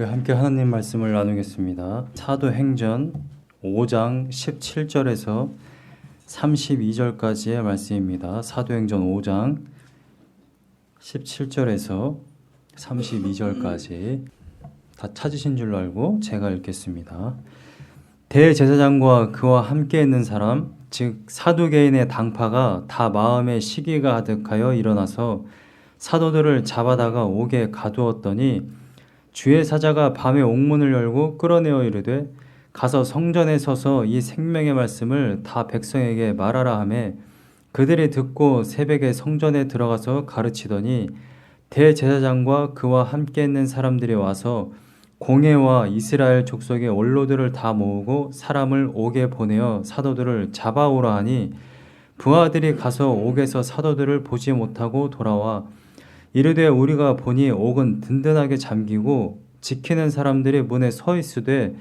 함께 하나님 말씀을 나누겠습니다. 사도행전 5장 17절에서 32절까지의 말씀입니다. 사도행전 5장 17절에서 32절까지 다 찾으신 줄로 알고 제가 읽겠습니다. 대제사장과 그와 함께 있는 사람 즉 사두개인의 당파가 다 마음에 시기가 가득하여 일어나서 사도들을 잡아다가 옥에 가두었더니 주의 사자가 밤에 옥문을 열고 끌어내어 이르되 가서 성전에 서서 이 생명의 말씀을 다 백성에게 말하라 하매 그들이 듣고 새벽에 성전에 들어가서 가르치더니 대제사장과 그와 함께 있는 사람들이 와서 공회와 이스라엘 족속의 원로들을 다 모으고 사람을 옥에 보내어 사도들을 잡아오라 하니 부하들이 가서 옥에서 사도들을 보지 못하고 돌아와 이르되 우리가 보니 옥은 든든하게 잠기고 지키는 사람들이 문에 서 있으되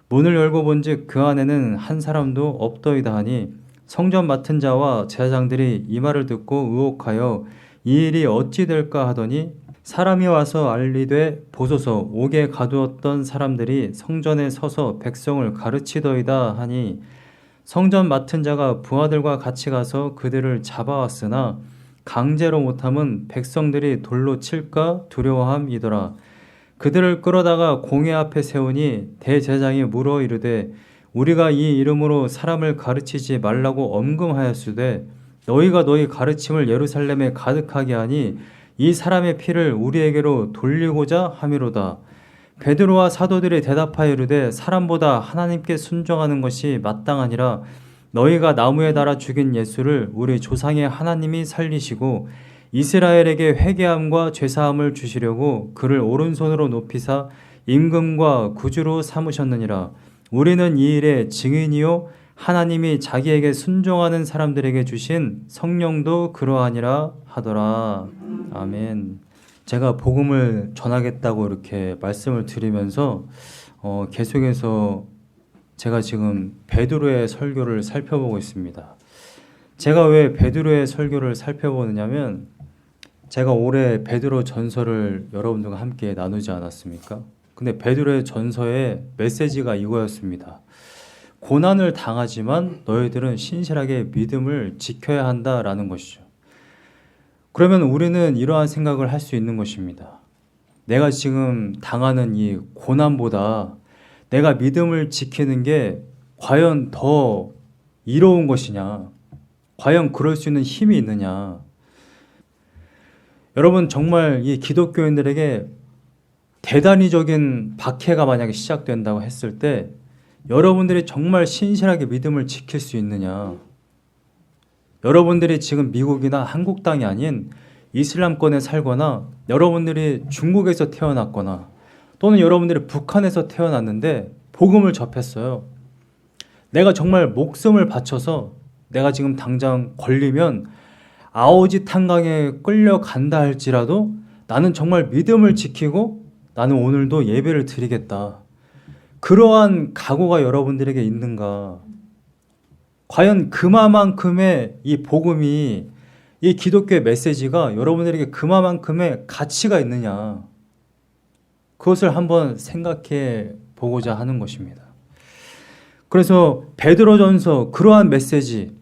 문을 열고 본즉 그 안에는 한 사람도 없더이다 하니 성전 맡은 자와 제사장들이 이 말을 듣고 의혹하여 이 일이 어찌 될까 하더니 사람이 와서 알리되 보소서 옥에 가두었던 사람들이 성전에 서서 백성을 가르치더이다 하니 성전 맡은 자가 부하들과 같이 가서 그들을 잡아왔으나 강제로 못함은 백성들이 돌로 칠까 두려워함이더라. 그들을 끌어다가 공회 앞에 세우니 대제사장이 물어 이르되 우리가 이 이름으로 사람을 가르치지 말라고 엄금하였으되 너희가 너희 가르침을 예루살렘에 가득하게 하니 이 사람의 피를 우리에게로 돌리고자 함이로다. 베드로와 사도들이 대답하여 이르되 사람보다 하나님께 순종하는 것이 마땅하니라. 너희가 나무에 달아 죽인 예수를 우리 조상의 하나님이 살리시고 이스라엘에게 회개함과 죄사함을 주시려고 그를 오른손으로 높이사 임금과 구주로 삼으셨느니라. 우리는 이 일의 증인이요 하나님이 자기에게 순종하는 사람들에게 주신 성령도 그러하니라 하더라. 아멘. 제가 복음을 전하겠다고 이렇게 말씀을 드리면서 계속해서 제가 지금 베드로의 설교를 살펴보고 있습니다. 제가 왜 베드로의 설교를 살펴보느냐면 제가 올해 베드로 전서를 여러분들과 함께 나누지 않았습니까? 근데 베드로의 전서의 메시지가 이거였습니다. 고난을 당하지만 너희들은 신실하게 믿음을 지켜야 한다라는 것이죠. 그러면 우리는 이러한 생각을 할 수 있는 것입니다. 내가 지금 당하는 이 고난보다 내가 믿음을 지키는 게 과연 더 이로운 것이냐? 과연 그럴 수 있는 힘이 있느냐? 여러분 정말 이 기독교인들에게 대단히적인 박해가 만약에 시작된다고 했을 때 여러분들이 정말 신실하게 믿음을 지킬 수 있느냐? 여러분들이 지금 미국이나 한국 땅이 아닌 이슬람권에 살거나 여러분들이 중국에서 태어났거나 또는 여러분들이 북한에서 태어났는데 복음을 접했어요. 내가 정말 목숨을 바쳐서 내가 지금 당장 걸리면 아오지 탄강에 끌려간다 할지라도 나는 정말 믿음을 지키고 나는 오늘도 예배를 드리겠다. 그러한 각오가 여러분들에게 있는가? 과연 그만큼의 이 복음이 이 기독교의 메시지가 여러분들에게 그만큼의 가치가 있느냐? 그것을 한번 생각해 보고자 하는 것입니다. 그래서 베드로전서 그러한 메시지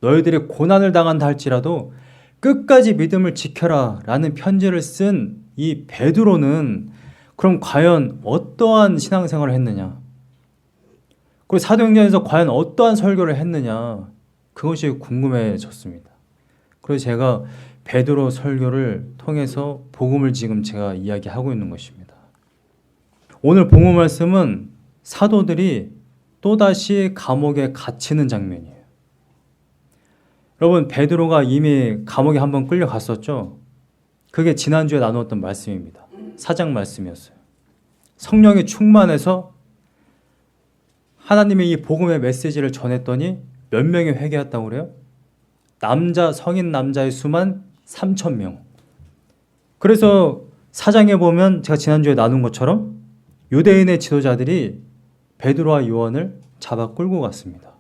너희들이 고난을 당한다 할지라도 끝까지 믿음을 지켜라 라는 편지를 쓴 이 베드로는 그럼 과연 어떠한 신앙생활을 했느냐? 그리고 사도행전에서 과연 어떠한 설교를 했느냐? 그것이 궁금해졌습니다. 그래서 제가 베드로 설교를 통해서 복음을 지금 제가 이야기하고 있는 것입니다. 오늘 본문 말씀은 사도들이 또다시 감옥에 갇히는 장면이에요. 여러분 베드로가 이미 감옥에 한번 끌려갔었죠. 그게 지난주에 나누었던 말씀입니다. 4장 말씀이었어요. 성령이 충만해서 하나님의 이 복음의 메시지를 전했더니 몇 명이 회개했다고 그래요? 성인 남자의 수만 3,000명. 그래서 4장에 보면 제가 지난주에 나눈 것처럼 유대인의 지도자들이 베드로와 요한을 잡아 끌고 갔습니다.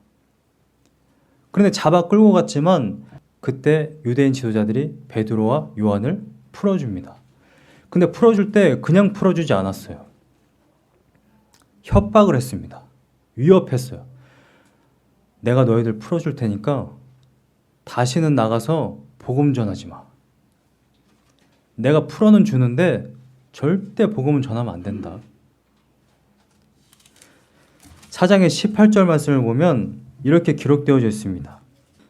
그런데 잡아 끌고 갔지만 그때 유대인 지도자들이 베드로와 요한을 풀어줍니다. 근데 풀어줄 때 그냥 풀어주지 않았어요. 협박을 했습니다. 위협했어요. 내가 너희들 풀어줄 테니까 다시는 나가서 복음 전하지 마. 내가 풀어는 주는데 절대 복음은 전하면 안 된다. 4장의 18절 말씀을 보면 이렇게 기록되어져 있습니다.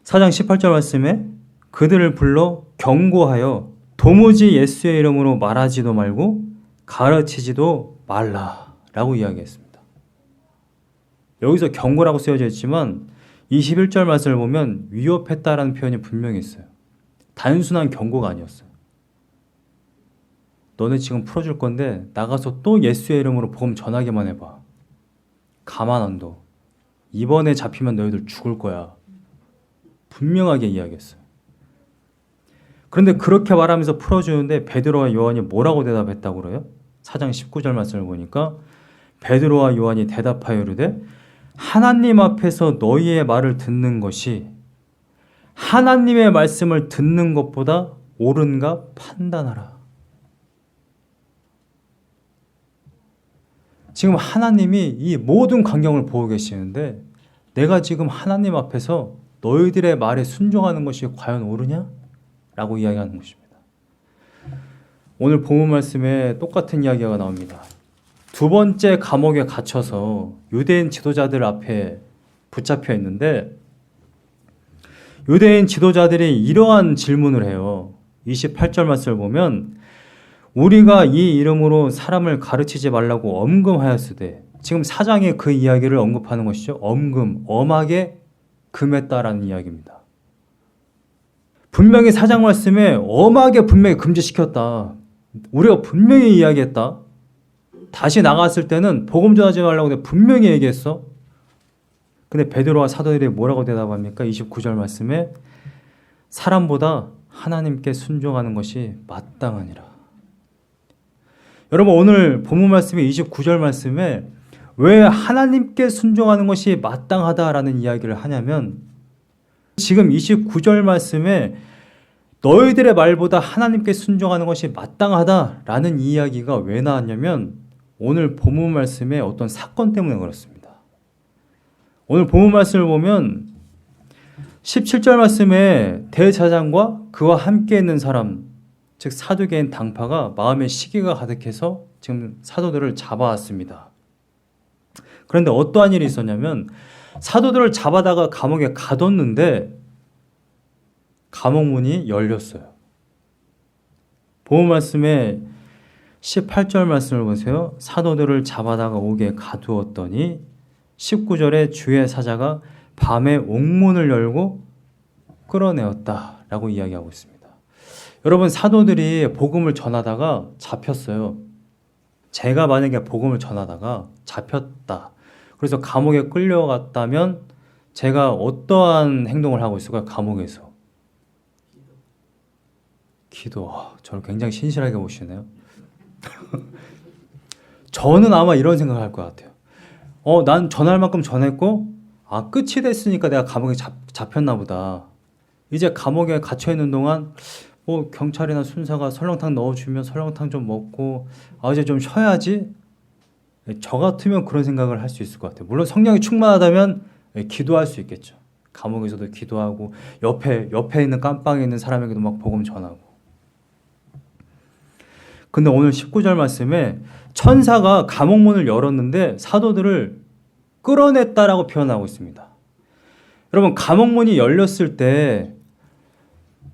4장 18절 말씀에 그들을 불러 경고하여 도무지 예수의 이름으로 말하지도 말고 가르치지도 말라라고 이야기했습니다. 여기서 경고라고 쓰여져 있지만 21절 말씀을 보면 위협했다라는 표현이 분명히 있어요. 단순한 경고가 아니었어요. 너네 지금 풀어줄 건데 나가서 또 예수의 이름으로 복음 전하기만 해봐. 가만 안 둬. 이번에 잡히면 너희들 죽을 거야. 분명하게 이야기했어요. 그런데 그렇게 말하면서 풀어주는데 베드로와 요한이 뭐라고 대답했다고 그래요? 4장 19절 말씀을 보니까 베드로와 요한이 대답하여 이르되 하나님 앞에서 너희의 말을 듣는 것이 하나님의 말씀을 듣는 것보다 옳은가 판단하라. 지금 하나님이 이 모든 광경을 보고 계시는데 내가 지금 하나님 앞에서 너희들의 말에 순종하는 것이 과연 옳으냐? 라고 이야기하는 것입니다. 오늘 본문 말씀에 똑같은 이야기가 나옵니다. 두 번째 감옥에 갇혀서 유대인 지도자들 앞에 붙잡혀 있는데 유대인 지도자들이 이러한 질문을 해요. 28절 말씀을 보면 우리가 이 이름으로 사람을 가르치지 말라고 엄금하였으되, 지금 4장에 그 이야기를 언급하는 것이죠. 엄하게 금했다라는 이야기입니다. 분명히 4장 말씀에 엄하게 분명히 금지시켰다. 우리가 분명히 이야기했다. 다시 나갔을 때는 복음 전하지 말라고 내가 분명히 얘기했어. 근데 베드로와 사도들이 뭐라고 대답합니까? 29절 말씀에 사람보다 하나님께 순종하는 것이 마땅하니라. 여러분, 오늘 본문 말씀의 29절 말씀에 왜 하나님께 순종하는 것이 마땅하다라는 이야기를 하냐면, 지금 29절 말씀에 너희들의 말보다 하나님께 순종하는 것이 마땅하다라는 이야기가 왜 나왔냐면 오늘 본문 말씀의 어떤 사건 때문에 그렇습니다. 오늘 본문 말씀을 보면 17절 말씀에 대제사장과 그와 함께 있는 사람, 즉 사두개인 당파가 마음에 시기가 가득해서 지금 사도들을 잡아왔습니다. 그런데 어떠한 일이 있었냐면 사도들을 잡아다가 감옥에 가뒀는데 감옥 문이 열렸어요. 본문 말씀에 18절 말씀을 보세요. 사도들을 잡아다가 옥에 가두었더니 19절에 주의 사자가 밤에 옥문을 열고 끌어내었다라고 이야기하고 있습니다. 여러분, 사도들이 복음을 전하다가 잡혔어요. 제가 만약에 복음을 전하다가 잡혔다. 그래서 감옥에 끌려갔다면 제가 어떠한 행동을 하고 있을까요? 감옥에서. 기도. 저를 굉장히 신실하게 보시네요. 저는 아마 이런 생각을 할 것 같아요. 난 전할 만큼 전했고, 끝이 됐으니까 내가 감옥에 잡혔나 보다. 이제 감옥에 갇혀있는 동안 경찰이나 순사가 설렁탕 넣어주면 설렁탕 좀 먹고 이제 좀 쉬어야지. 저 같으면 그런 생각을 할 수 있을 것 같아요. 물론 성령이 충만하다면 기도할 수 있겠죠. 감옥에서도 기도하고 옆에 있는 깜빵에 있는 사람에게도 막 복음 전하고. 근데 오늘 19절 말씀에 천사가 감옥 문을 열었는데 사도들을 끌어냈다라고 표현하고 있습니다. 여러분, 감옥 문이 열렸을 때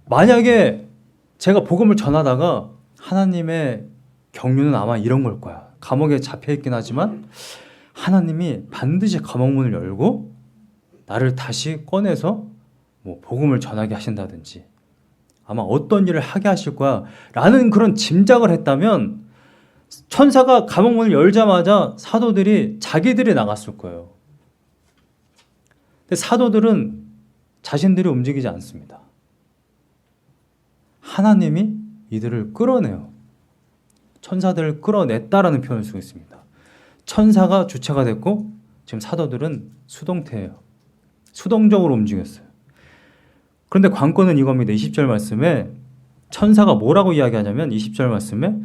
만약에 제가 복음을 전하다가 하나님의 경륜은 아마 이런 걸 거야. 감옥에 잡혀있긴 하지만 하나님이 반드시 감옥 문을 열고 나를 다시 꺼내서 복음을 전하게 하신다든지 아마 어떤 일을 하게 하실 거야 라는 그런 짐작을 했다면 천사가 감옥 문을 열자마자 사도들이 자기들이 나갔을 거예요. 근데 사도들은 자신들이 움직이지 않습니다. 하나님이 이들을 끌어내요. 천사들을 끌어냈다라는 표현을 쓰고 있습니다. 천사가 주체가 됐고 지금 사도들은 수동태예요. 수동적으로 움직였어요. 그런데 관건은 이겁니다. 20절 말씀에 천사가 뭐라고 이야기하냐면 20절 말씀에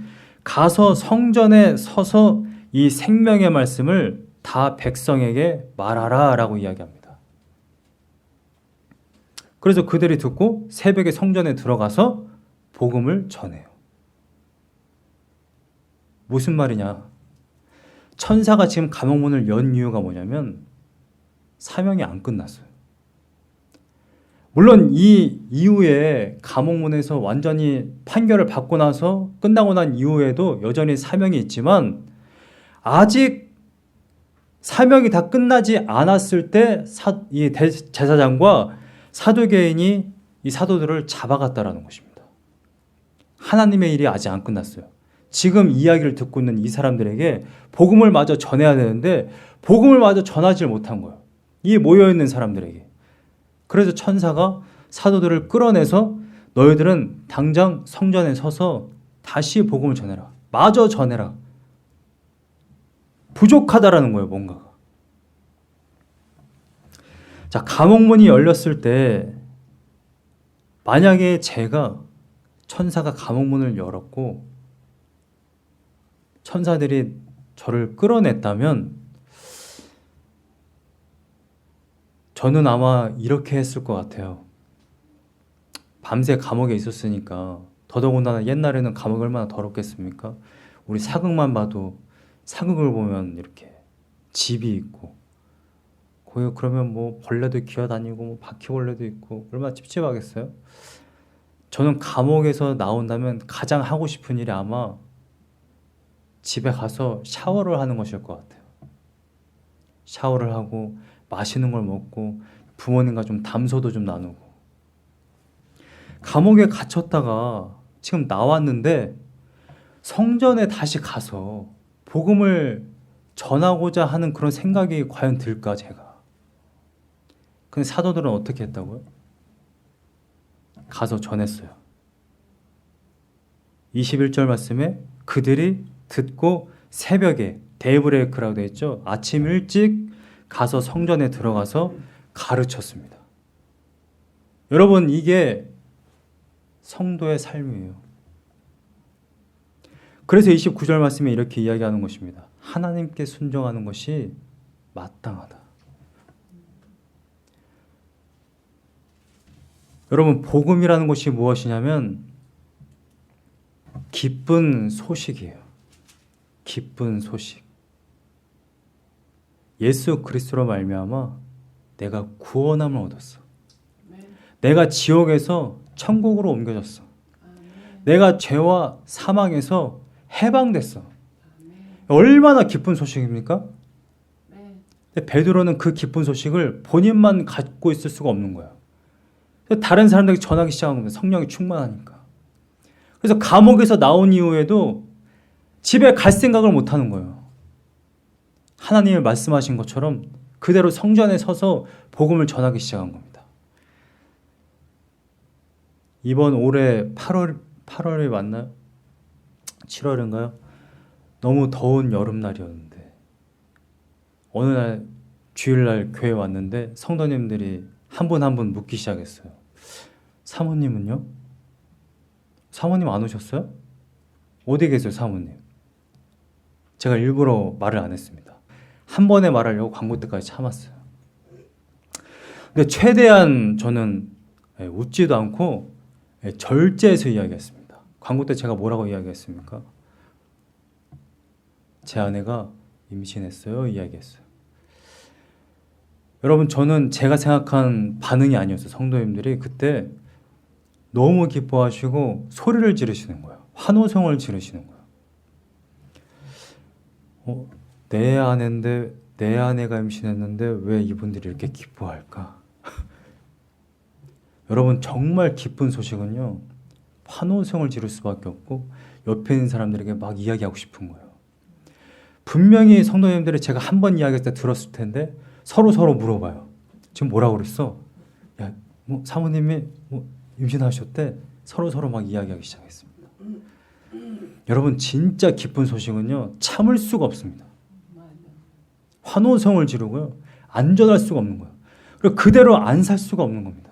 가서 성전에 서서 이 생명의 말씀을 다 백성에게 말하라 라고 이야기합니다. 그래서 그들이 듣고 새벽에 성전에 들어가서 복음을 전해요. 무슨 말이냐? 천사가 지금 감옥문을 연 이유가 뭐냐면 사명이 안 끝났어요. 물론 이 이후에 감옥문에서 완전히 판결을 받고 나서 끝나고 난 이후에도 여전히 사명이 있지만 아직 사명이 다 끝나지 않았을 때 이 제사장과 사두개인이 이 사도들을 잡아갔다라는 것입니다. 하나님의 일이 아직 안 끝났어요. 지금 이야기를 듣고 있는 이 사람들에게 복음을 마저 전해야 되는데 복음을 마저 전하지 못한 거예요. 이 모여있는 사람들에게. 그래서 천사가 사도들을 끌어내서 너희들은 당장 성전에 서서 다시 복음을 전해라. 마저 전해라. 부족하다라는 거예요, 뭔가가. 자, 감옥문이 열렸을 때 만약에 천사가 감옥문을 열었고 천사들이 저를 끌어냈다면 저는 아마 이렇게 했을 것 같아요. 밤새 감옥에 있었으니까 더더군다나 옛날에는 감옥이 얼마나 더럽겠습니까? 우리 사극만 봐도 사극을 보면 이렇게 집이 있고 거기 그러면 뭐 벌레도 기어다니고 뭐 바퀴벌레도 있고 얼마나 찝찝하겠어요? 저는 감옥에서 나온다면 가장 하고 싶은 일이 아마 집에 가서 샤워를 하는 것일 것 같아요. 샤워를 하고 맛있는 걸 먹고 부모님과 좀 담소도 좀 나누고. 감옥에 갇혔다가 지금 나왔는데 성전에 다시 가서 복음을 전하고자 하는 그런 생각이 과연 들까 제가. 근데 사도들은 어떻게 했다고요? 가서 전했어요. 21절 말씀에 그들이 듣고 새벽에 데이브레이크라고 되어 있죠. 아침 일찍 가서 성전에 들어가서 가르쳤습니다. 여러분, 이게 성도의 삶이에요. 그래서 29절 말씀에 이렇게 이야기하는 것입니다. 하나님께 순종하는 것이 마땅하다. 여러분, 복음이라는 것이 무엇이냐면 기쁜 소식이에요. 기쁜 소식. 예수 그리스도로 말미암아 내가 구원함을 얻었어. 내가 지옥에서 천국으로 옮겨졌어. 내가 죄와 사망에서 해방됐어. 얼마나 기쁜 소식입니까? 근데 베드로는 그 기쁜 소식을 본인만 갖고 있을 수가 없는 거야. 다른 사람들에게 전하기 시작한 겁니다. 성령이 충만하니까. 그래서 감옥에서 나온 이후에도 집에 갈 생각을 못 하는 거예요. 하나님이 말씀하신 것처럼 그대로 성전에 서서 복음을 전하기 시작한 겁니다. 이번 올해 8월에 맞나요? 7월인가요? 너무 더운 여름날이었는데 어느 날 주일날 교회 왔는데 성도님들이 한 분 한 분 묻기 시작했어요. 사모님은요? 사모님 안 오셨어요? 어디 계세요, 사모님? 제가 일부러 말을 안 했습니다. 한 번에 말하려고 광고 때까지 참았어요. 근데 최대한 저는 웃지도 않고 절제해서 이야기했습니다. 광고 때 제가 뭐라고 이야기했습니까? 제 아내가 임신했어요, 이야기했어요. 여러분, 저는 제가 생각한 반응이 아니었어요. 성도님들이 그때 너무 기뻐하시고 소리를 지르시는 거예요. 환호성을 지르시는 거예요. 내 아내인데, 내 아내가 임신했는데 왜 이분들이 이렇게 기뻐할까? 여러분, 정말 기쁜 소식은요, 환호성을 지를 수밖에 없고 옆에 있는 사람들에게 막 이야기하고 싶은 거예요. 분명히 성도님들이 제가 한 번 이야기할 때 들었을 텐데 서로 물어봐요. 지금 뭐라고 그랬어? 야, 사모님이 임신하셨대? 서로 막 이야기하기 시작했습니다. 여러분, 진짜 기쁜 소식은요, 참을 수가 없습니다. 환호성을 지르고요, 안전할 수가 없는 거예요. 그리고 그대로 안 살 수가 없는 겁니다.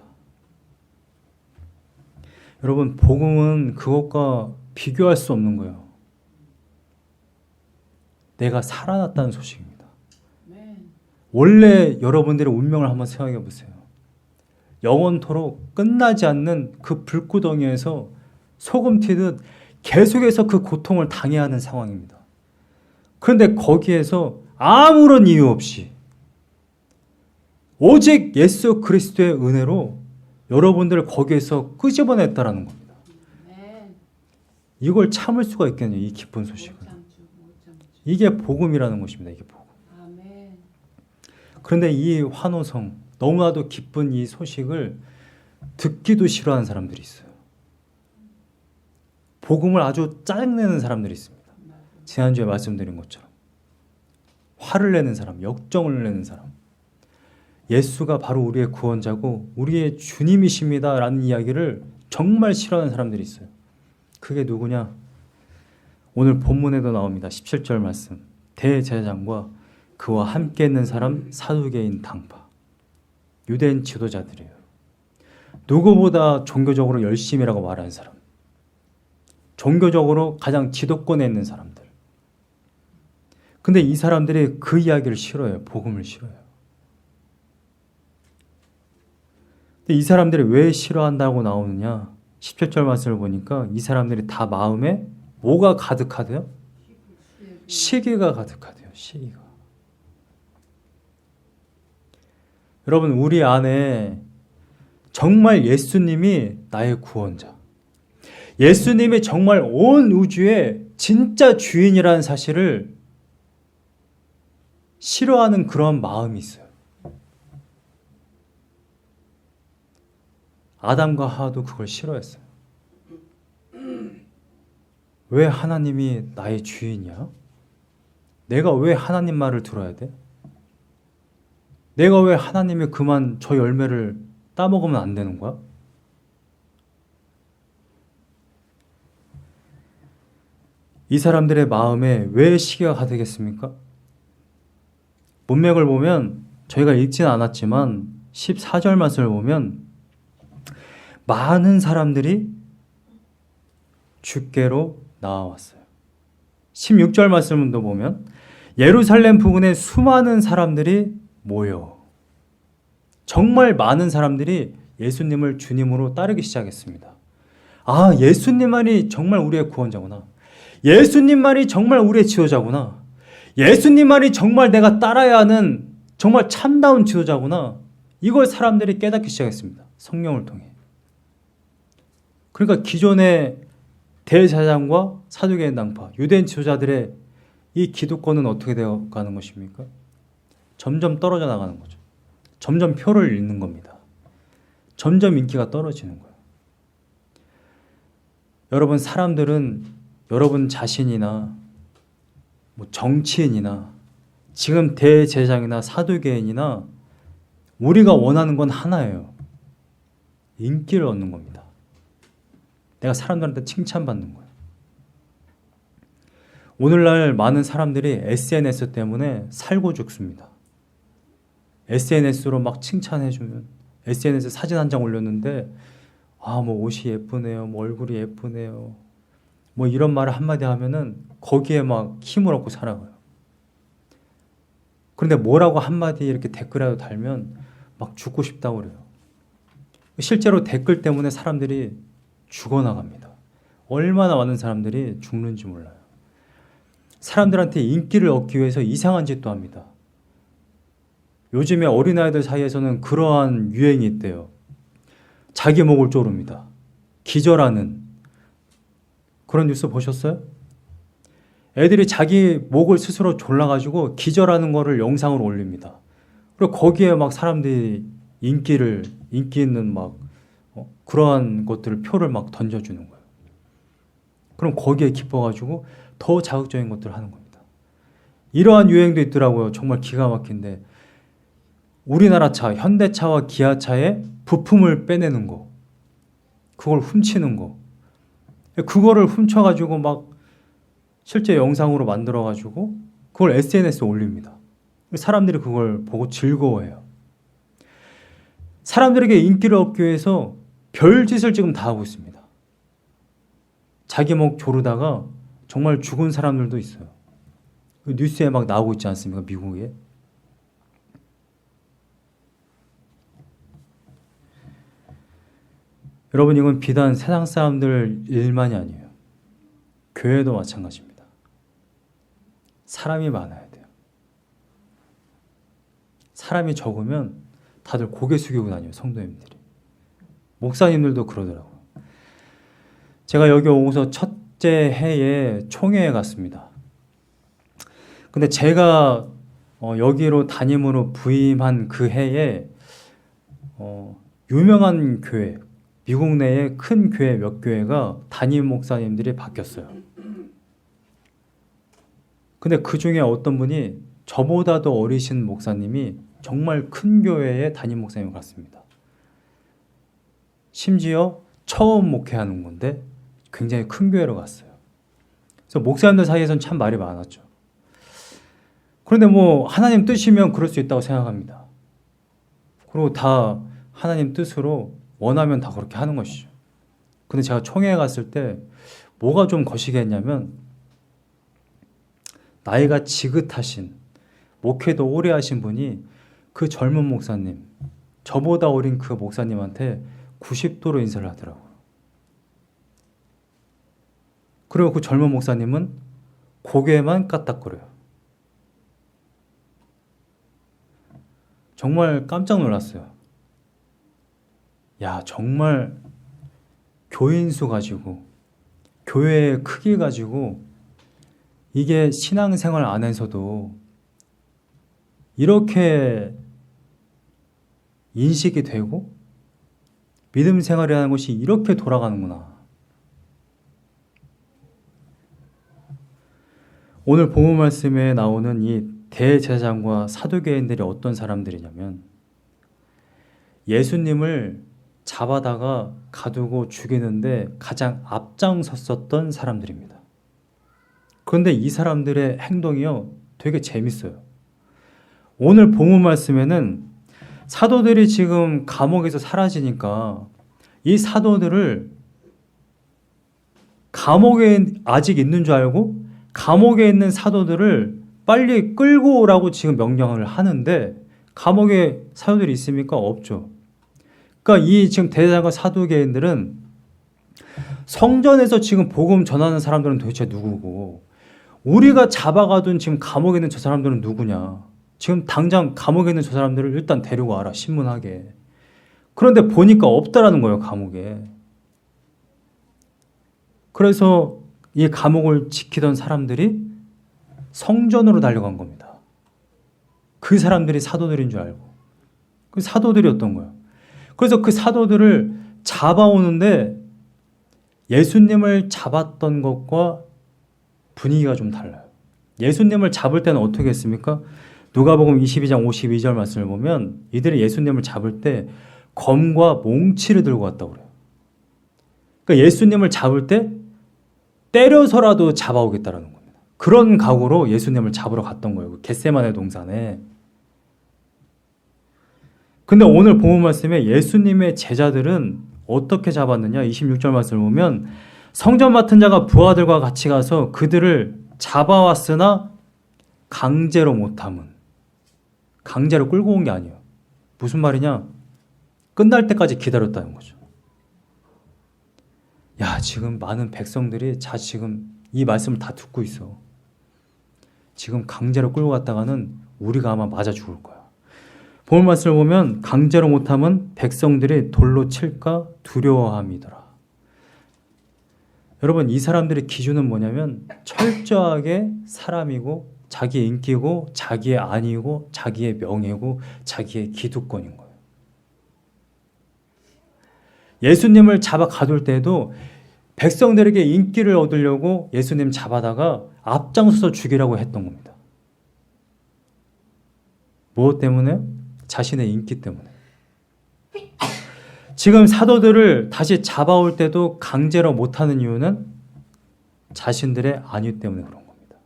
여러분, 복음은 그것과 비교할 수 없는 거예요. 내가 살아났다는 소식입니다. 원래 여러분들의 운명을 한번 생각해 보세요. 영원토록 끝나지 않는 그 불구덩이에서 소금 튀듯 계속해서 그 고통을 당해야 하는 상황입니다. 그런데 거기에서 아무런 이유 없이 오직 예수 그리스도의 은혜로 여러분들을 거기에서 끄집어냈다라는 겁니다. 이걸 참을 수가 있겠네요. 이 기쁜 소식을. 이게 복음이라는 것입니다. 이게 복음. 그런데 이 환호성, 너무나도 기쁜 이 소식을 듣기도 싫어하는 사람들이 있어요. 복음을 아주 짜증내는 사람들이 있습니다. 지난주에 말씀드린 것처럼 화를 내는 사람, 역정을 내는 사람, 예수가 바로 우리의 구원자고 우리의 주님이십니다 라는 이야기를 정말 싫어하는 사람들이 있어요. 그게 누구냐? 오늘 본문에도 나옵니다. 17절 말씀. 대제사장과 그와 함께 있는 사람 사두개인 당파, 유대인 지도자들이에요. 누구보다 종교적으로 열심이라고 말하는 사람, 종교적으로 가장 지도권에 있는 사람들. 근데 이 사람들이 그 이야기를 싫어해요. 복음을 싫어해요. 근데 이 사람들이 왜 싫어한다고 나오느냐? 17절 말씀을 보니까 이 사람들이 다 마음에 뭐가 가득하대요? 시기가 가득하대요. 시기가. 여러분, 우리 안에 정말 예수님이 나의 구원자, 예수님이 정말 온 우주의 진짜 주인이라는 사실을 싫어하는 그런 마음이 있어요. 아담과 하와도 그걸 싫어했어요. 왜 하나님이 나의 주인이야? 내가 왜 하나님 말을 들어야 돼? 내가 왜 하나님이 그만 저 열매를 따먹으면 안 되는 거야? 이 사람들의 마음에 왜 시기가 가득했습니까? 문맥을 보면 저희가 읽지는 않았지만 14절 말씀을 보면 많은 사람들이 주께로 나와왔어요. 16절 말씀도 보면 예루살렘 부근에 수많은 사람들이 모여, 정말 많은 사람들이 예수님을 주님으로 따르기 시작했습니다. 아, 예수님만이 정말 우리의 구원자구나. 예수님만이 정말 우리의 지도자구나. 예수님만이 정말 내가 따라야 하는 정말 참다운 지도자구나. 이걸 사람들이 깨닫기 시작했습니다. 성령을 통해. 그러니까 기존의 대제사장과 사두개인 당파, 유대인 지도자들의 이 기득권은 어떻게 되어 가는 것입니까? 점점 떨어져 나가는 거죠. 점점 표를 잃는 겁니다. 점점 인기가 떨어지는 거예요. 여러분, 사람들은 여러분 자신이나 뭐 정치인이나 지금 대제사장이나 사두개인이나 우리가 원하는 건 하나예요. 인기를 얻는 겁니다. 내가 사람들한테 칭찬받는 거예요. 오늘날 많은 사람들이 SNS 때문에 살고 죽습니다. SNS로 막 칭찬해주면, SNS 사진 한 장 올렸는데 아, 뭐 옷이 예쁘네요, 뭐 얼굴이 예쁘네요, 뭐 이런 말을 한마디 하면은 거기에 막 힘을 얻고 살아가요. 그런데 뭐라고 한마디 이렇게 댓글이라도 달면 막 죽고 싶다고 그래요. 실제로 댓글 때문에 사람들이 죽어나갑니다. 얼마나 많은 사람들이 죽는지 몰라요. 사람들한테 인기를 얻기 위해서 이상한 짓도 합니다. 요즘에 어린아이들 사이에서는 그러한 유행이 있대요. 자기 목을 조릅니다. 기절하는 그런 뉴스 보셨어요? 애들이 자기 목을 스스로 졸라가지고 기절하는 거를 영상으로 올립니다. 그리고 거기에 막 사람들이 인기 있는 막 그러한 것들을 표를 막 던져주는 거예요. 그럼 거기에 기뻐가지고 더 자극적인 것들을 하는 겁니다. 이러한 유행도 있더라고요. 정말 기가 막힌데 우리나라 차, 현대차와 기아차의 부품을 빼내는 거, 그걸 훔치는 거, 그거를 훔쳐가지고 막 실제 영상으로 만들어가지고 그걸 SNS에 올립니다. 사람들이 그걸 보고 즐거워해요. 사람들에게 인기를 얻기 위해서 별짓을 지금 다 하고 있습니다. 자기 목 조르다가 정말 죽은 사람들도 있어요. 뉴스에 막 나오고 있지 않습니까? 미국에. 여러분, 이건 비단 세상 사람들 일만이 아니에요. 교회도 마찬가지입니다. 사람이 많아야 돼요. 사람이 적으면 다들 고개 숙이고 다녀요, 성도님들이. 목사님들도 그러더라고요. 제가 여기 오고서 첫째 해에 총회에 갔습니다. 근데 제가 여기로 담임으로 부임한 그 해에 유명한 교회, 미국 내에 큰 교회 몇 교회가 담임 목사님들이 바뀌었어요. 근데 그 중에 어떤 분이 저보다도 어리신 목사님이 정말 큰 교회의 담임 목사님을 갔습니다. 심지어 처음 목회하는 건데 굉장히 큰 교회로 갔어요. 그래서 목사님들 사이에서는 참 말이 많았죠. 그런데 뭐 하나님 뜻이면 그럴 수 있다고 생각합니다. 그리고 다 하나님 뜻으로 원하면 다 그렇게 하는 것이죠. 근데 제가 총회에 갔을 때 뭐가 좀 거시기 했냐면, 나이가 지긋하신, 목회도 오래 하신 분이 그 젊은 목사님, 저보다 어린 그 목사님한테 90도로 인사를 하더라고요. 그리고 그 젊은 목사님은 고개만 까딱거려요. 정말 깜짝 놀랐어요. 야, 정말 교인 수 가지고, 교회의 크기 가지고, 이게 신앙생활 안에서도 이렇게 인식이 되고 믿음 생활이라는 것이 이렇게 돌아가는구나. 오늘 본문 말씀에 나오는 이 대제사장과 사두개인들이 어떤 사람들이냐면, 예수님을 잡아다가 가두고 죽이는데 가장 앞장섰었던 사람들입니다. 그런데 이 사람들의 행동이요, 되게 재밌어요. 오늘 본문 말씀에는 사도들이 지금 감옥에서 사라지니까 이 사도들을 감옥에 아직 있는 줄 알고 감옥에 있는 사도들을 빨리 끌고 오라고 지금 명령을 하는데, 감옥에 사도들이 있습니까? 없죠. 그러니까 이 지금 대제사장과 사두개인들은 성전에서 지금 복음 전하는 사람들은 도대체 누구고, 우리가 잡아가둔 지금 감옥에 있는 저 사람들은 누구냐, 지금 당장 감옥에 있는 저 사람들을 일단 데리고 와라, 신문하게. 그런데 보니까 없다라는 거예요, 감옥에. 그래서 이 감옥을 지키던 사람들이 성전으로 달려간 겁니다. 그 사람들이 사도들인 줄 알고. 그 사도들이었던 거예요. 그래서 그 사도들을 잡아오는데 예수님을 잡았던 것과 분위기가 좀 달라요. 예수님을 잡을 때는 어떻게 했습니까? 누가복음 22장 52절 말씀을 보면 이들이 예수님을 잡을 때 검과 몽치를 들고 왔다고 그래요. 그러니까 예수님을 잡을 때 때려서라도 잡아오겠다라는 겁니다. 그런 각오로 예수님을 잡으러 갔던 거예요. 그 겟세마네 동산에. 근데 오늘 본문 말씀에 예수님의 제자들은 어떻게 잡았느냐? 26절 말씀을 보면 성전 맡은 자가 부하들과 같이 가서 그들을 잡아왔으나 강제로 못함은. 강제로 끌고 온 게 아니에요. 무슨 말이냐? 끝날 때까지 기다렸다는 거죠. 야, 지금 많은 백성들이 지금 이 말씀을 다 듣고 있어. 지금 강제로 끌고 갔다가는 우리가 아마 맞아 죽을 거야. 본문 말씀을 보면 강제로 못함은 백성들이 돌로 칠까 두려워함이더라. 여러분, 이 사람들의 기준은 뭐냐면 철저하게 사람이고 자기의 인기고 자기의 안위고 자기의 명예고 자기의 기득권인 거예요. 예수님을 잡아 가둘 때도 백성들에게 인기를 얻으려고 예수님 잡아다가 앞장서서 죽이라고 했던 겁니다. 무엇 때문에? 자신의 인기 때문에. 지금 사도들을 다시 잡아올 때도 강제로 못하는 이유는 자신들의 안위 때문에 그런 겁니다.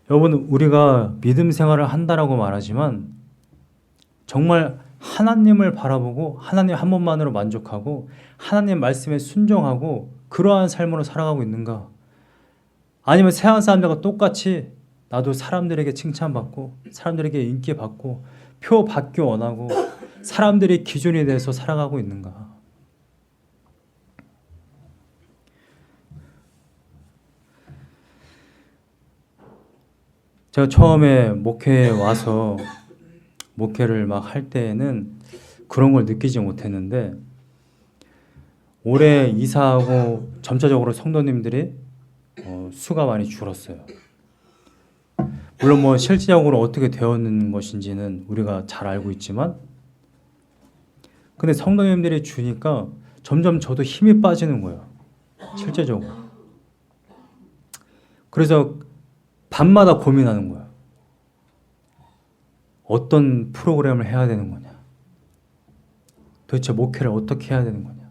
여러분, 우리가 믿음 생활을 한다라고 말하지만 정말 하나님을 바라보고 하나님 한 분만으로 만족하고 하나님 말씀에 순종하고 그러한 삶으로 살아가고 있는가? 아니면 세상 사람들과 똑같이 나도 사람들에게 칭찬받고 사람들에게 인기받고 표 받기 원하고 사람들이 기준이 돼서 살아가고 있는가? 제가 처음에 목회에 와서 목회를 막 할 때에는 그런 걸 느끼지 못했는데 올해 이사하고 점차적으로 성도님들이 수가 많이 줄었어요. 물론 뭐 실질적으로 어떻게 되었는 것인지는 우리가 잘 알고 있지만 근데 성도님들이 주니까 점점 저도 힘이 빠지는 거예요. 실제적으로. 그래서 밤마다 고민하는 거예요. 어떤 프로그램을 해야 되는 거냐? 도대체 목회를 어떻게 해야 되는 거냐?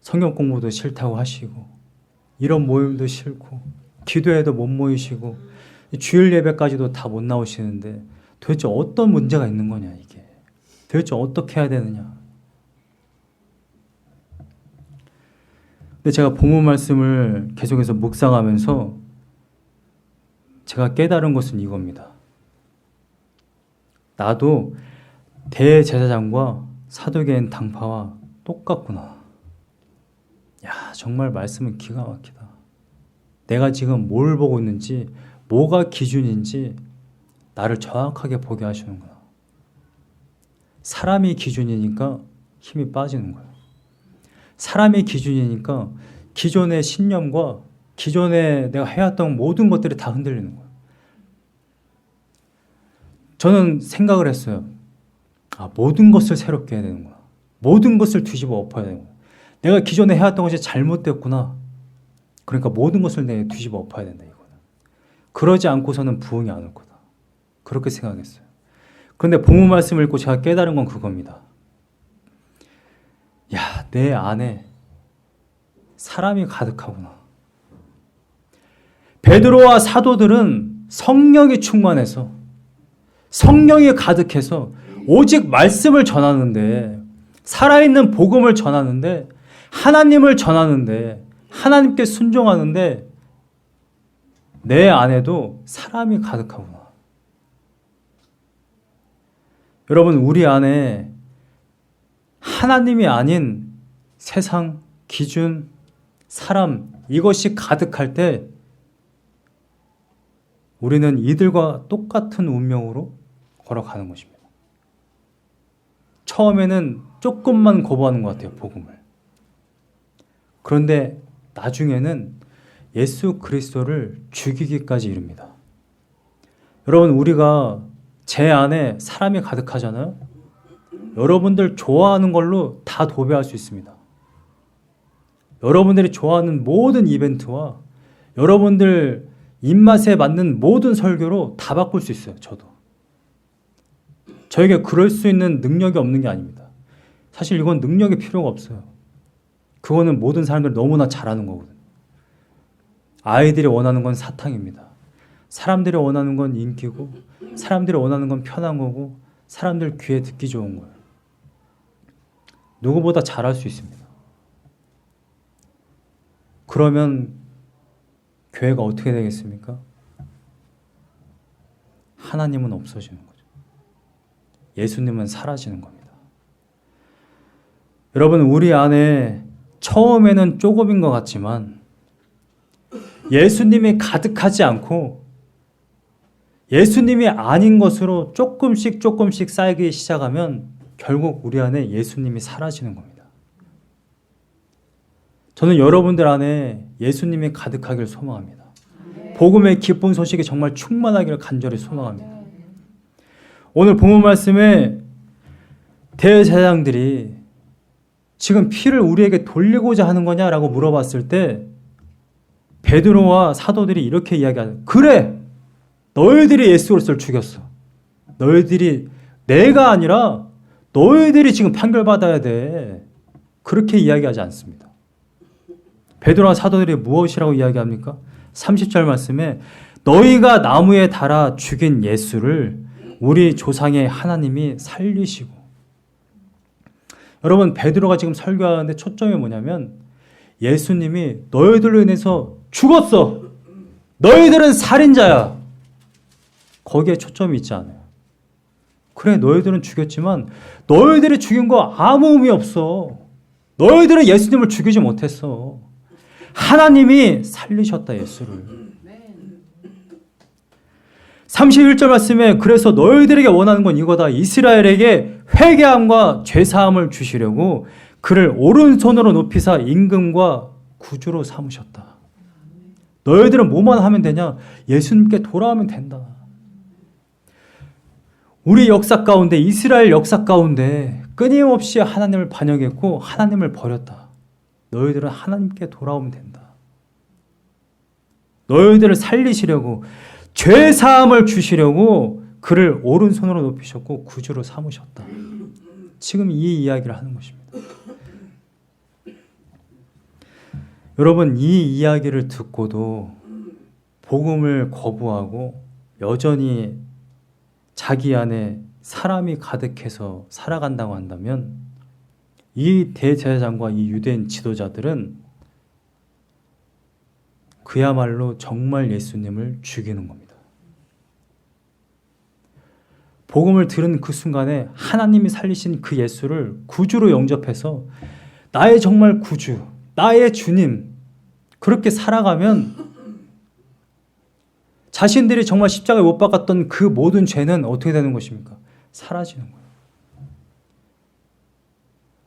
성경 공부도 싫다고 하시고 이런 모임도 싫고 기도회도 못 모이시고 주일 예배까지도 다 못 나오시는데 도대체 어떤 문제가 있는 거냐 이게. 도대체 어떻게 해야 되느냐. 근데 제가 본문 말씀을 계속해서 묵상하면서 제가 깨달은 것은 이겁니다. 나도 대제사장과 사두개인 당파와 똑같구나. 야, 정말 말씀은 기가 막히다. 내가 지금 뭘 보고 있는지, 뭐가 기준인지 나를 정확하게 보게 하시는구나. 사람이 기준이니까 힘이 빠지는 거예요. 사람이 기준이니까 기존의 신념과 기존에 내가 해왔던 모든 것들이 다 흔들리는 거예요. 저는 생각을 했어요. 모든 것을 새롭게 해야 되는구나. 모든 것을 뒤집어 엎어야 되는구나. 내가 기존에 해왔던 것이 잘못됐구나. 그러니까 모든 것을 내가 뒤집어 엎어야 된다. 이거는. 그러지 않고서는 부흥이 안 올 거다. 그렇게 생각했어요. 그런데 본문 말씀을 읽고 제가 깨달은 건 그겁니다. 야, 내 안에 사람이 가득하구나. 베드로와 사도들은 성령이 충만해서 성령이 가득해서 오직 말씀을 전하는데 살아있는 복음을 전하는데 하나님을 전하는데 하나님께 순종하는데 내 안에도 사람이 가득하구나. 여러분, 우리 안에 하나님이 아닌 세상, 기준, 사람 이것이 가득할 때 우리는 이들과 똑같은 운명으로 걸어가는 것입니다. 처음에는 조금만 거부하는 것 같아요, 복음을. 그런데 나중에는 예수 그리스도를 죽이기까지 이릅니다. 여러분, 우리가 제 안에 사람이 가득하잖아요. 여러분들 좋아하는 걸로 다 도배할 수 있습니다. 여러분들이 좋아하는 모든 이벤트와 여러분들 입맛에 맞는 모든 설교로 다 바꿀 수 있어요. 저도. 저에게 그럴 수 있는 능력이 없는 게 아닙니다. 사실 이건 능력이 필요가 없어요. 그거는 모든 사람들이 너무나 잘하는 거거든요. 아이들이 원하는 건 사탕입니다. 사람들이 원하는 건 인기고 사람들이 원하는 건 편한 거고 사람들 귀에 듣기 좋은 거예요. 누구보다 잘할 수 있습니다. 그러면 교회가 어떻게 되겠습니까? 하나님은 없어지는 거죠. 예수님은 사라지는 겁니다. 여러분, 우리 안에 처음에는 조금인 것 같지만 예수님이 가득하지 않고 예수님이 아닌 것으로 조금씩 쌓이기 시작하면 결국 우리 안에 예수님이 사라지는 겁니다. 저는 여러분들 안에 예수님이 가득하길 소망합니다. 복음의 기쁜 소식이 정말 충만하기를 간절히 소망합니다. 오늘 본문 말씀에 대제사장들이 지금 피를 우리에게 돌리고자 하는 거냐라고 물어봤을 때 베드로와 사도들이 이렇게 이야기하죠. 그래! 너희들이 예수 그리스도를 죽였어. 너희들이 내가 아니라 너희들이 지금 판결받아야 돼. 그렇게 이야기하지 않습니다. 베드로와 사도들이 무엇이라고 이야기합니까? 30절 말씀에 너희가 나무에 달아 죽인 예수를 우리 조상의 하나님이 살리시고. 여러분, 베드로가 지금 설교하는데 초점이 뭐냐면 예수님이 너희들로 인해서 죽었어. 너희들은 살인자야. 거기에 초점이 있지 않아요. 그래, 너희들은 죽였지만 너희들이 죽인 거 아무 의미 없어. 너희들은 예수님을 죽이지 못했어. 하나님이 살리셨다, 예수를. 31절 말씀에 그래서 너희들에게 원하는 건 이거다. 이스라엘에게 회개함과 죄사함을 주시려고 그를 오른손으로 높이사 임금과 구주로 삼으셨다. 너희들은 뭐만 하면 되냐? 예수님께 돌아오면 된다. 우리 역사 가운데, 이스라엘 역사 가운데 끊임없이 하나님을 반역했고 하나님을 버렸다. 너희들은 하나님께 돌아오면 된다. 너희들을 살리시려고, 죄사함을 주시려고 그를 오른손으로 높이셨고 구주로 삼으셨다. 지금 이 이야기를 하는 것입니다. 여러분, 이 이야기를 듣고도 복음을 거부하고 여전히 자기 안에 사람이 가득해서 살아간다고 한다면 이 대제사장과 이 유대인 지도자들은 그야말로 정말 예수님을 죽이는 겁니다. 복음을 들은 그 순간에 하나님이 살리신 그 예수를 구주로 영접해서 나의 정말 구주, 나의 주님, 그렇게 살아가면 자신들이 정말 십자가에 못 박았던 그 모든 죄는 어떻게 되는 것입니까? 사라지는 거예요.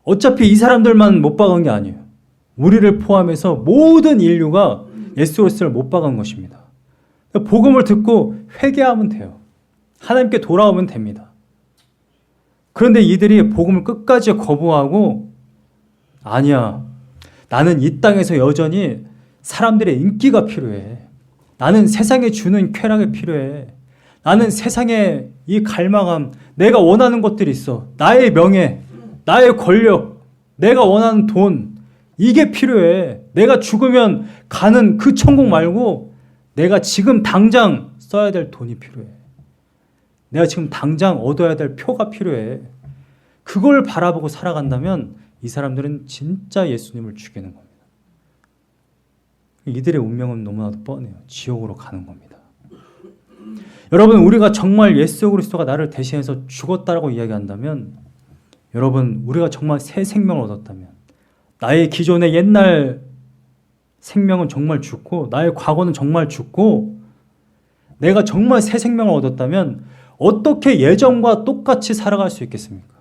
어차피 이 사람들만 못 박은 게 아니에요. 우리를 포함해서 모든 인류가 예수 그리스도를 못 박은 것입니다. 복음을 듣고 회개하면 돼요. 하나님께 돌아오면 됩니다. 그런데 이들이 복음을 끝까지 거부하고, 아니야, 나는 이 땅에서 여전히 사람들의 인기가 필요해. 나는 세상에 주는 쾌락이 필요해. 나는 세상에 이 갈망함, 내가 원하는 것들이 있어. 나의 명예, 나의 권력, 내가 원하는 돈, 이게 필요해. 내가 죽으면 가는 그 천국 말고 내가 지금 당장 써야 될 돈이 필요해. 내가 지금 당장 얻어야 될 표가 필요해. 그걸 바라보고 살아간다면 이 사람들은 진짜 예수님을 죽이는 겁니다. 이들의 운명은 너무나도 뻔해요. 지옥으로 가는 겁니다. 여러분, 우리가 정말 예수 그리스도가 나를 대신해서 죽었다라고 이야기한다면, 여러분, 우리가 정말 새 생명을 얻었다면, 나의 기존의 옛날 생명은 정말 죽고 나의 과거는 정말 죽고 내가 정말 새 생명을 얻었다면 어떻게 예전과 똑같이 살아갈 수 있겠습니까?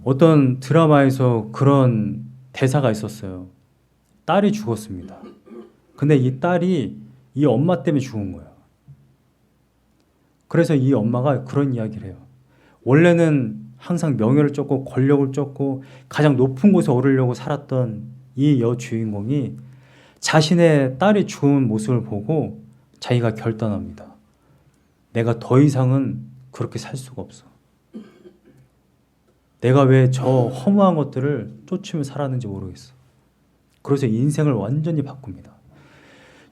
어떤 드라마에서 그런 대사가 있었어요. 딸이 죽었습니다. 근데 이 딸이 이 엄마 때문에 죽은 거예요. 그래서 이 엄마가 그런 이야기를 해요. 원래는 항상 명예를 쫓고 권력을 쫓고 가장 높은 곳에 오르려고 살았던 이 여주인공이 자신의 딸이 죽은 모습을 보고 자기가 결단합니다. 내가 더 이상은 그렇게 살 수가 없어. 내가 왜 저 허무한 것들을 쫓으며 살았는지 모르겠어. 그래서 인생을 완전히 바꿉니다.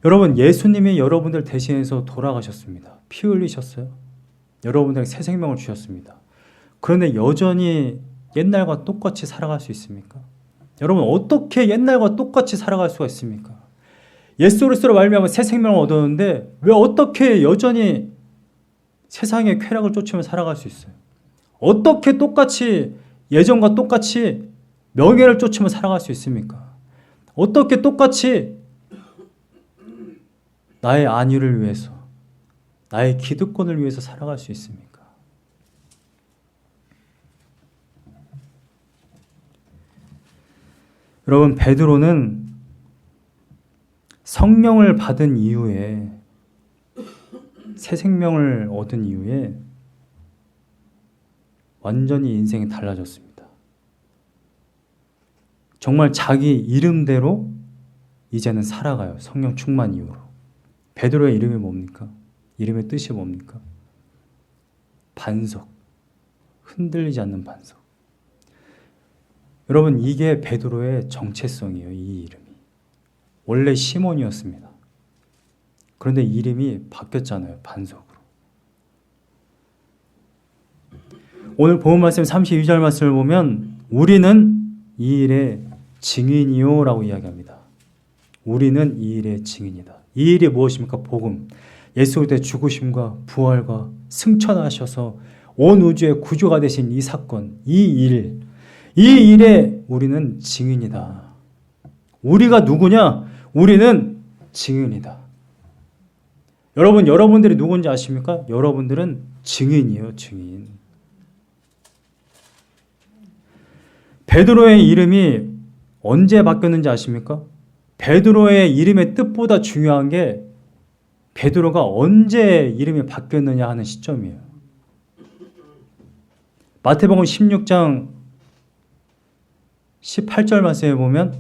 여러분, 예수님이 여러분들 대신해서 돌아가셨습니다. 피 흘리셨어요. 여러분들에게 새 생명을 주셨습니다. 그런데 여전히 옛날과 똑같이 살아갈 수 있습니까? 여러분, 어떻게 옛날과 똑같이 살아갈 수가 있습니까? 예수 그리스도로 말미암아 새 생명을 얻었는데 왜 어떻게 여전히 세상의 쾌락을 쫓으며 살아갈 수 있어요? 어떻게 똑같이 예전과 똑같이 명예를 쫓으며 살아갈 수 있습니까? 어떻게 똑같이 나의 안위를 위해서, 나의 기득권을 위해서 살아갈 수 있습니까? 여러분, 베드로는 성령을 받은 이후에, 새 생명을 얻은 이후에 완전히 인생이 달라졌습니다. 정말 자기 이름대로 이제는 살아가요. 성령 충만 이후로. 베드로의 이름이 뭡니까? 이름의 뜻이 뭡니까? 반석. 흔들리지 않는 반석. 여러분, 이게 베드로의 정체성이에요. 이 이름이. 원래 시몬이었습니다. 그런데 이름이 바뀌었잖아요. 반석으로. 오늘 본문 말씀 32절 말씀을 보면 우리는 이 일의 증인이요 라고 이야기합니다. 우리는 이 일의 증인이다. 이 일이 무엇입니까? 복음. 예수 그리스도의 죽으심과 부활과 승천하셔서 온 우주의 구주가 되신 이 사건, 이 일에 우리는 증인이다. 우리가 누구냐? 우리는 증인이다. 여러분들이 누군지 아십니까? 여러분들은 증인이에요, 증인. 베드로의 이름이 언제 바뀌었는지 아십니까? 베드로의 이름의 뜻보다 중요한 게 베드로가 언제 이름이 바뀌었느냐 하는 시점이에요. 마태복음 16장 18절 말씀에 보면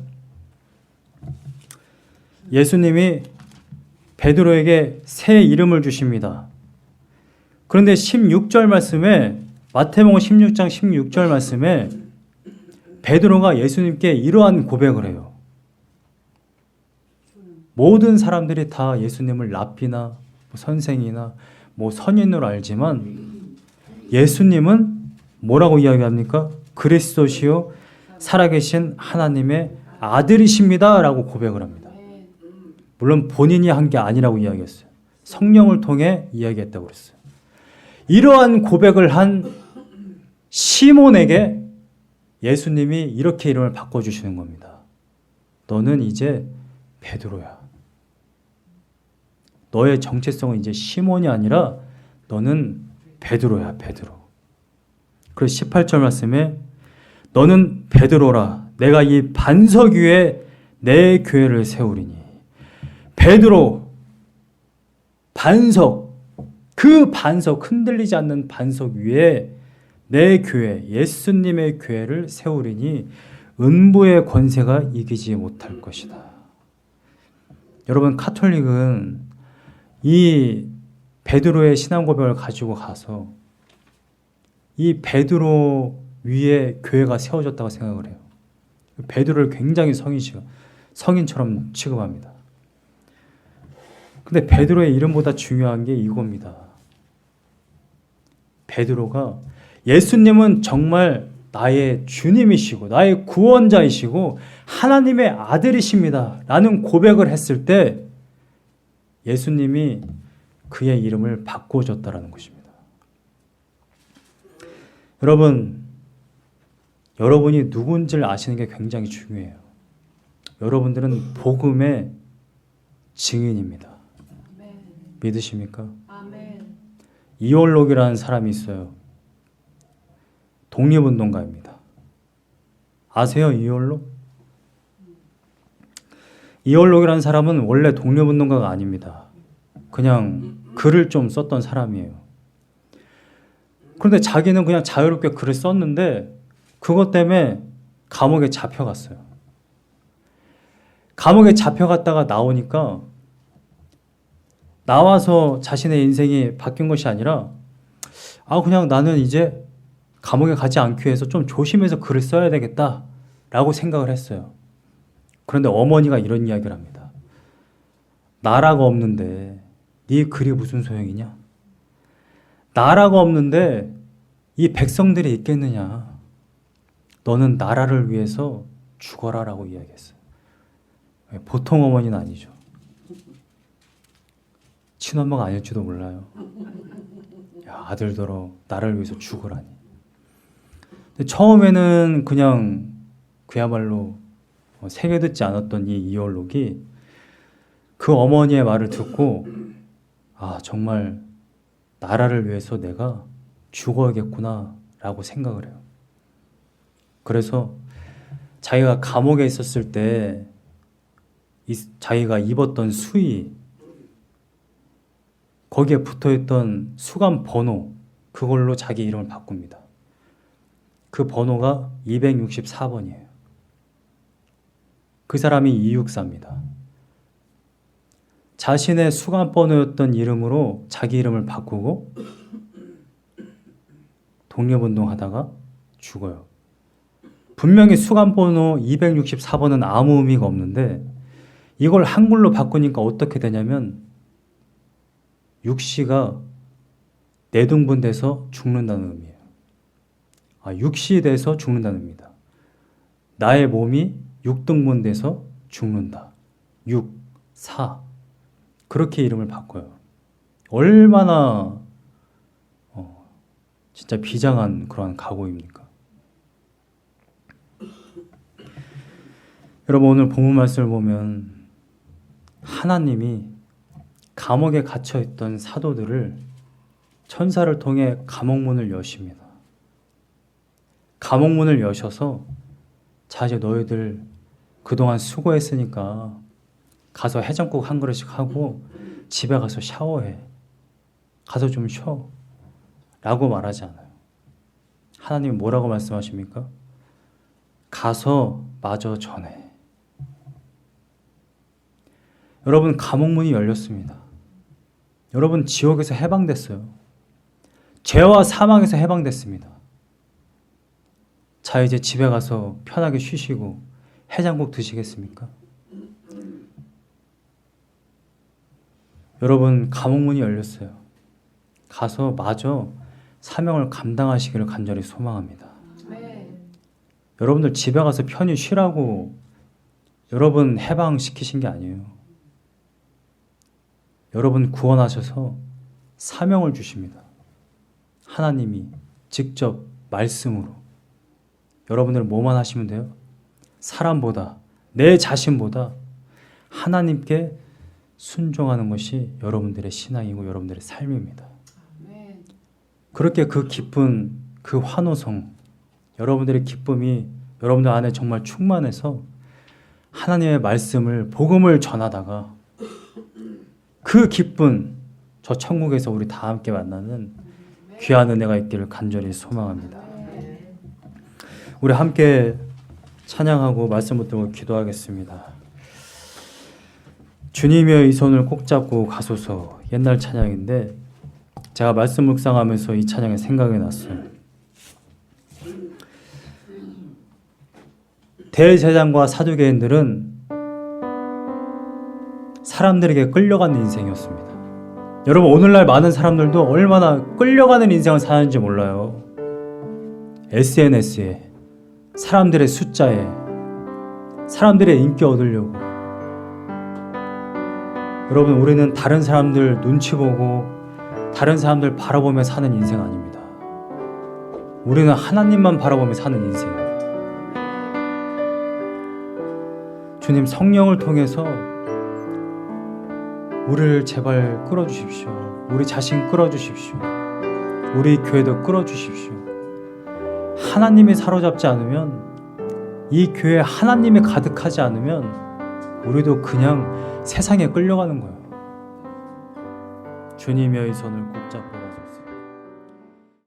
예수님이 베드로에게 새 이름을 주십니다. 그런데 16절 말씀에 마태복음 16장 16절 말씀에 베드로가 예수님께 이러한 고백을 해요. 모든 사람들이 다 예수님을 랍비나 선생이나 선인으로 알지만 예수님은 뭐라고 이야기합니까? 그리스도시요 살아계신 하나님의 아들이십니다 라고 고백을 합니다. 물론 본인이 한 게 아니라고 이야기했어요. 성령을 통해 이야기했다고 그랬어요. 이러한 고백을 한 시몬에게 예수님이 이렇게 이름을 바꿔주시는 겁니다. 너는 이제 베드로야. 너의 정체성은 이제 시몬이 아니라 너는 베드로야, 베드로. 그래서 18절 말씀에 너는 베드로라. 내가 이 반석 위에 내 교회를 세우리니. 베드로, 반석, 그 반석, 흔들리지 않는 반석 위에 내 교회, 예수님의 교회를 세우리니 음부의 권세가 이기지 못할 것이다. 여러분, 카톨릭은 이 베드로의 신앙 고백을 가지고 가서 이 베드로 위에 교회가 세워졌다고 생각을 해요. 베드로를 굉장히 성인처럼 취급합니다. 근데 베드로의 이름보다 중요한 게 이겁니다. 베드로가 예수님은 정말 나의 주님이시고 나의 구원자이시고 하나님의 아들이십니다 라는 고백을 했을 때 예수님이 그의 이름을 바꿔줬다라는 것입니다. 여러분이 누군지를 아시는 게 굉장히 중요해요. 여러분들은 복음의 증인입니다. 믿으십니까? 이올록이라는 사람이 있어요. 독립운동가입니다. 아세요, 이올록? 이올록이라는 사람은 원래 독립운동가가 아닙니다. 그냥 글을 좀 썼던 사람이에요. 그런데 자기는 그냥 자유롭게 글을 썼는데 그것 때문에 감옥에 잡혀갔어요. 감옥에 잡혀갔다가 나오니까 나와서 자신의 인생이 바뀐 것이 아니라 그냥 나는 이제 감옥에 가지 않기 위해서 좀 조심해서 글을 써야 되겠다라고 생각을 했어요. 그런데 어머니가 이런 이야기를 합니다. 나라가 없는데 네 글이 무슨 소용이냐? 나라가 없는데 이 백성들이 있겠느냐? 너는 나라를 위해서 죽어라 라고 이야기했어요. 보통 어머니는 아니죠. 친엄마가 아닐지도 몰라요. 야, 아들더러 나를 위해서 죽으라니. 근데 처음에는 그냥 그야말로 새겨 듣지 않았던 이 이올록이 그 어머니의 말을 듣고 정말 나라를 위해서 내가 죽어야겠구나 라고 생각을 해요. 그래서 자기가 감옥에 있었을 때 자기가 입었던 수의, 거기에 붙어있던 수감 번호, 그걸로 자기 이름을 바꿉니다. 그 번호가 264번이에요. 그 사람이 이육사입니다. 자신의 수감 번호였던 이름으로 자기 이름을 바꾸고 독립운동하다가 죽어요. 분명히 수감 번호 264번은 아무 의미가 없는데 이걸 한글로 바꾸니까 어떻게 되냐면 육시가 내등분돼서 죽는다는 의미예요. 육시 돼서 죽는다는 의미다. 나의 몸이 6등분 돼서 죽는다. 6, 4 그렇게 이름을 바꿔요. 얼마나 진짜 비장한 그러한 각오입니까? 여러분 오늘 본문 말씀을 보면 하나님이 감옥에 갇혀있던 사도들을 천사를 통해 감옥문을 여십니다. 감옥문을 여셔서 자 이제 너희들 그동안 수고했으니까 가서 해장국 한 그릇씩 하고 집에 가서 샤워해. 가서 좀 쉬어. 라고 말하지 않아요. 하나님이 뭐라고 말씀하십니까? 가서 마저 전해. 여러분 감옥문이 열렸습니다. 여러분 지옥에서 해방됐어요. 죄와 사망에서 해방됐습니다. 자 이제 집에 가서 편하게 쉬시고 해장국 드시겠습니까? 여러분 감옥문이 열렸어요. 가서 마저 사명을 감당하시기를 간절히 소망합니다. 여러분들 집에 가서 편히 쉬라고 여러분 해방시키신 게 아니에요. 여러분 구원하셔서 사명을 주십니다. 하나님이 직접 말씀으로 여러분들 뭐만 하시면 돼요? 사람보다 내 자신보다 하나님께 순종하는 것이 여러분들의 신앙이고 여러분들의 삶입니다. 그렇게 그 기쁜 그 환호성 여러분들의 기쁨이 여러분들 안에 정말 충만해서 하나님의 말씀을 복음을 전하다가 그 기쁜 저 천국에서 우리 다 함께 만나는 귀한 은혜가 있기를 간절히 소망합니다. 우리 함께 찬양하고 말씀 붙들고 기도하겠습니다. 주님의 이 손을 꼭 잡고 가소서 옛날 찬양인데 제가 말씀 묵상하면서 이 찬양이 생각이 났어요. 대제사장과 사두개인들은 사람들에게 끌려가는 인생이었습니다. 여러분 오늘날 많은 사람들도 얼마나 끌려가는 인생을 사는지 몰라요. SNS에 사람들의 숫자에 사람들의 인기 얻으려고 여러분 우리는 다른 사람들 눈치 보고 다른 사람들 바라보며 사는 인생 아닙니다. 우리는 하나님만 바라보며 사는 인생이에요. 주님 성령을 통해서 우리를 제발 끌어주십시오. 우리 자신 끌어주십시오. 우리 교회도 끌어주십시오. 하나님이 사로잡지 않으면 이 교회에 하나님이 가득하지 않으면 우리도 그냥 세상에 끌려가는 거예요. 주님의 손을 꼭 잡고 가소서.